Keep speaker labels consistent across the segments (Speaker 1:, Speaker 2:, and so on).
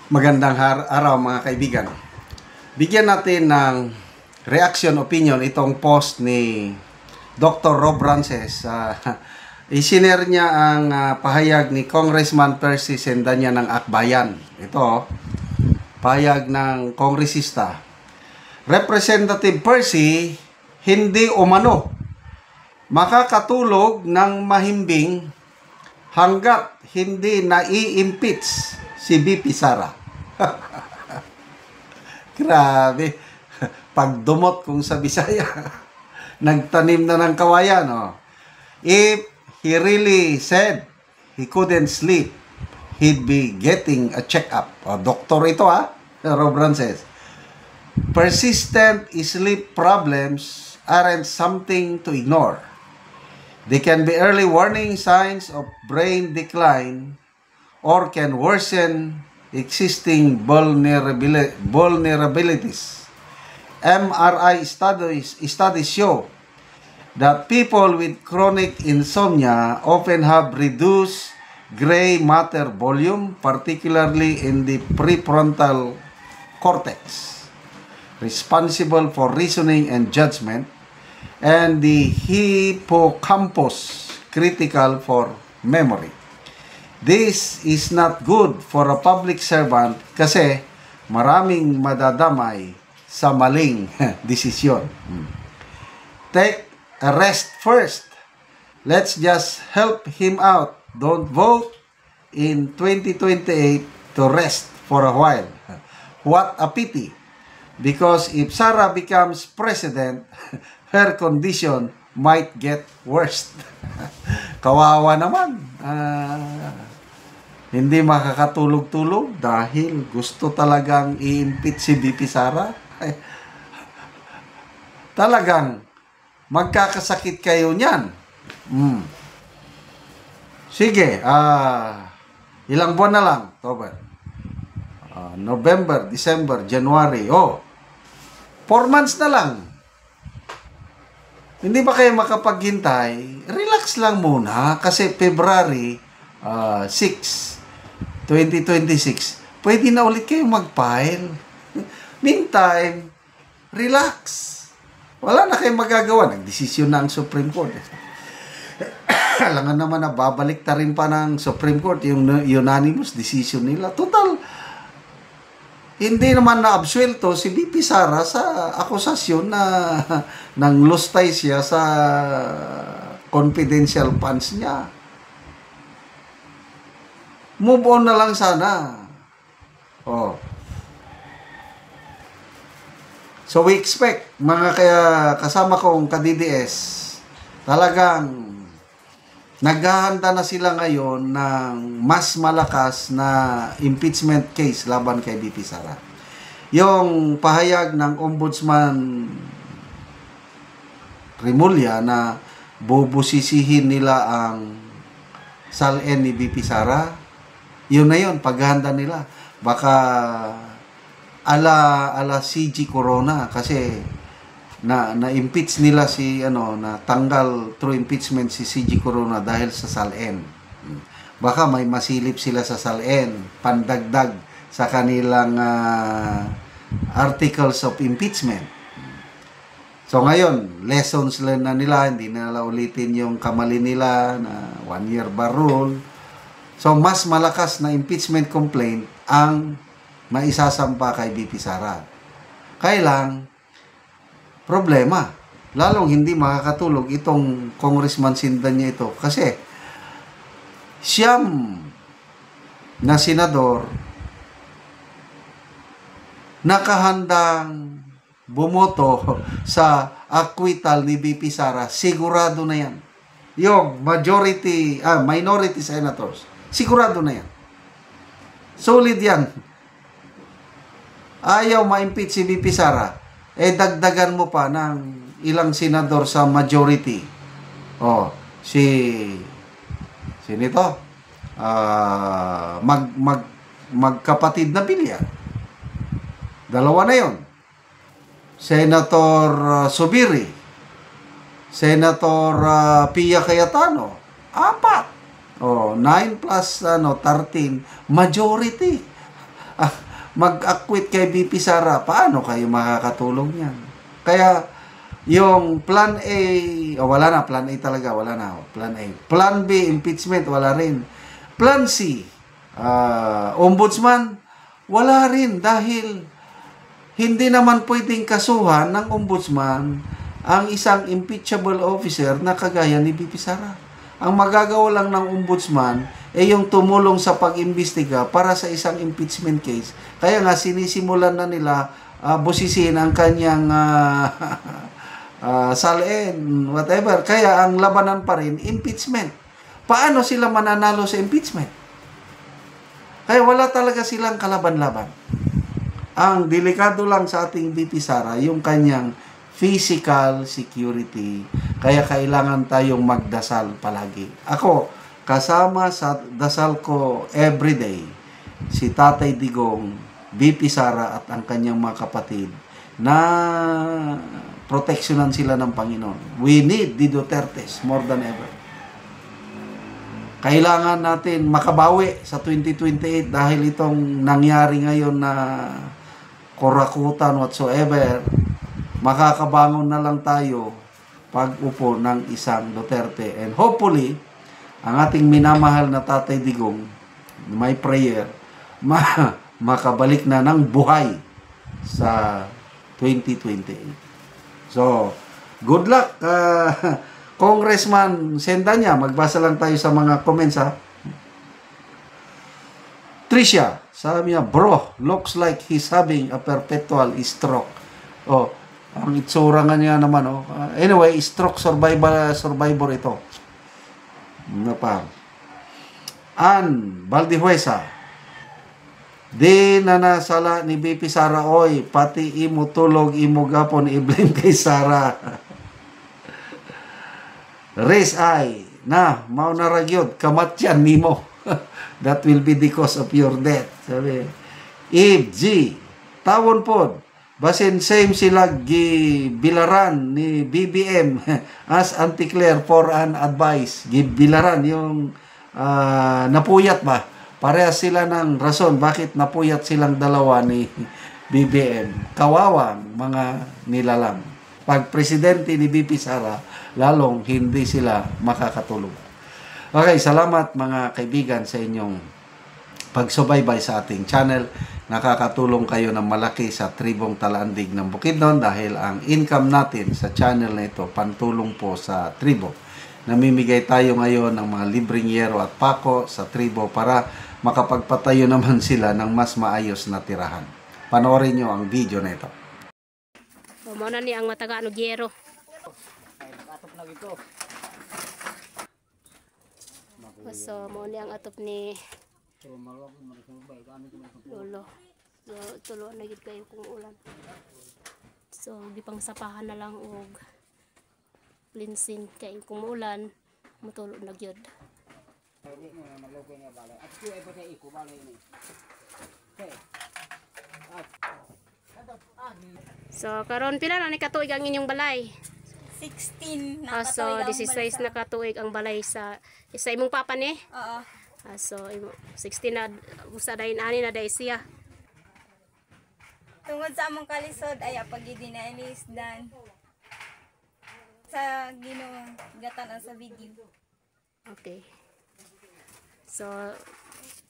Speaker 1: Magandang araw mga kaibigan. Bigyan natin ng reaction opinion itong post ni Dr. Rob Rances. Isinare niya ang pahayag ni Congressman Percy Sendanya ng Akbayan. Ito, pahayag ng kongresista. Representative Percy, hindi umano makakatulog ng mahimbing hanggat hindi nai-impeach si BP Sara. Grabe. Pagdumot kung sa Bisaya. Nagtanim na ng kawayan. Oh. If he really said he couldn't sleep, he'd be getting a check-up. Doktor ito Rob Rances. Persistent sleep problems aren't something to ignore. They can be early warning signs of brain decline or can worsen existing vulnerabilities. MRI studies show that people with chronic insomnia often have reduced gray matter volume, particularly in the prefrontal cortex, responsible for reasoning and judgment, and the hippocampus, critical for memory. This is not good for a public servant kasi maraming madadamay sa maling desisyon. Take a rest first. Let's just help him out. Don't vote in 2028 to rest for a while. What a pity. Because if Sara becomes president, her condition might get worse. Kawawa naman. Hindi makakatulog-tulog dahil gusto talagang i-impeach si BP Sara. Talagang magkakasakit kayo niyan. Sige, ilang buwan na lang. October, November, December, January. 4 months na lang. Hindi ba kayo makapaghintay? Relax lang muna kasi February 6, 2026, pwede na ulit kayo mag-file. Meantime, relax. Wala na kayong magagawa. Nagdesisyon na ang Supreme Court. Alangan naman na babalik ta rin pa ng Supreme Court yung unanimous decision nila. Total, hindi naman na-absuelto si BP Sara sa akusasyon na nang lustay siya sa confidential funds niya. Move on na lang sana. So we expect, mga kasama kong ka-DDS, talagang naghahanda na sila ngayon ng mas malakas na impeachment case laban kay BP Sara. Yung pahayag ng Ombudsman Remulla na bubusisihin nila ang SALN ni BP Sara, yun na yun, paghahanda nila. Baka ala CG Corona kasi na-impeach nila na tanggal through impeachment si CG Corona dahil sa SALN. Baka may masilip sila sa SALN, pandagdag sa kanilang articles of impeachment. So ngayon, lessons learned na nila, hindi na nila ulitin yung kamali nila na 1-year bar rule. So mas malakas na impeachment complaint ang maisasampa kay BP Sara. Kailang problema, lalong hindi makakatulog itong Congressman Sendanya ito kasi siyam na senador nakahandang bumoto sa acquittal ni BP Sara. Sigurado na yan. Yung minority senators, sigurado na yan. Solid yan. Ayaw ma-impeach si BP Sara, dagdagan mo pa ng ilang senador sa majority. Sino ito? Magkapatid na Villar. 2 na yon. Senator Subiri, Senator Pia Cayetano, 4. 9 plus 13, majority. mag-acquit kay VP Sara, paano kayo makakatulong niyan? Kaya, yung Plan A, wala na, Plan A talaga, wala na. Plan A. Plan B, impeachment, wala rin. Plan C, ombudsman, wala rin dahil hindi naman pwedeng kasuhan ng ombudsman ang isang impeachable officer na kagaya ni VP Sara. Ang magagawa lang ng ombudsman ay yung tumulong sa pag-imbestiga para sa isang impeachment case. Kaya nga sinisimulan na nila busisin ang kanyang salin, whatever. Kaya ang labanan pa rin, impeachment. Paano sila mananalo sa impeachment? Kaya wala talaga silang kalaban-laban. Ang delikado lang sa ating VP Sara, yung kanyang physical security. Kaya kailangan tayong magdasal palagi. Ako, kasama sa dasal ko everyday, si Tatay Digong, VP Sara at ang kanyang mga kapatid na proteksyonan sila ng Panginoon. We need the Dutertes more than ever. Kailangan natin makabawi sa 2028 dahil itong nangyari ngayon na korakutan whatsoever, makakabangon na lang tayo pag-upo ng isang Duterte. And hopefully, ang ating minamahal na Tatay Digong, my prayer, makabalik na ng buhay sa 2028. So, good luck, Congressman Sendanya. Magbasa lang tayo sa mga comments, ha. Tricia, sabi niya, bro, looks like he's having a perpetual stroke. Oh, ang itsura nga niya naman, oh. Anyway, stroke survivor ito. Ano pa? Ann Valdihuesa, di na nasala ni BP Sara, oy, pati imo tulog, imo gapon, i-blame kay Sara. Race ay, na, mauna ragyod, kamatyan nimo. That will be the cause of your death. Sabi, Eve G, tawon pod, basin same sila gibilaran ni BBM as anti-Claire for an advice. Gibilaran yung napuyat ba? Parehas sila ng rason bakit napuyat silang dalawa ni BBM. Kawawang mga nilalang. Pag presidente ni BP Sara, lalong hindi sila makakatulong. Okay, salamat mga kaibigan sa inyong pagsubaybay sa ating channel. Nakakatulong kayo ng malaki sa tribong Talandig ng Bukidnon dahil ang income natin sa channel na ito pantulong po sa tribo. Namimigay tayo ngayon ng mga libreng yero at pako sa tribo para makapagpatayo naman sila ng mas maayos na tirahan. Panoorin nyo ang video na ito.
Speaker 2: Muna ni ang mataga ano yero. So, mo ni ang atop ni Lolo. So, tulo na gid kayo kung ulan. So, gipang sapahan na lang og cleansing kay kung ulan mutulo na gyud. So, karon pila na ni katuig ang inyong balay?
Speaker 3: 16 na
Speaker 2: So, 16 na katuig ang balay sa imong papa ni?
Speaker 3: Oo.
Speaker 2: So, 16 na usa dayon ani na day siya.
Speaker 3: Tungod sa among kalisod ay pagidi na inisdan sa Ginoo gatan sa video.
Speaker 2: Okay. So,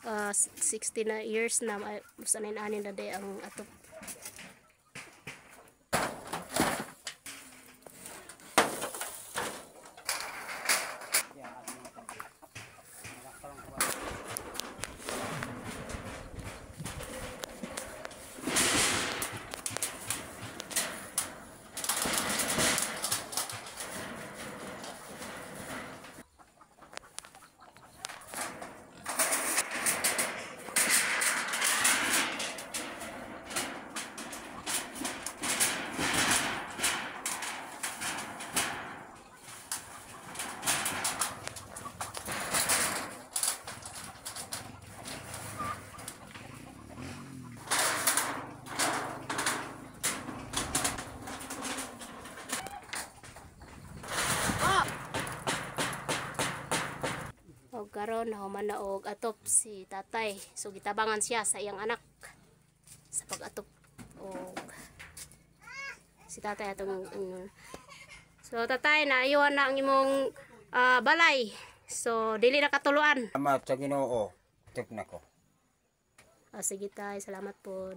Speaker 2: 16 na years na usa na ani na day ang atop. Karon nahuman na og atop si tatay. So gitabangan siya sa iyang anak. sa pag-atop o si tatay atong so tatay na ayuhan na ang imong balay, so dili na katuluan.
Speaker 4: Salamat sa Ginoo. Tek na ko.
Speaker 2: Sige tay, salamat pod.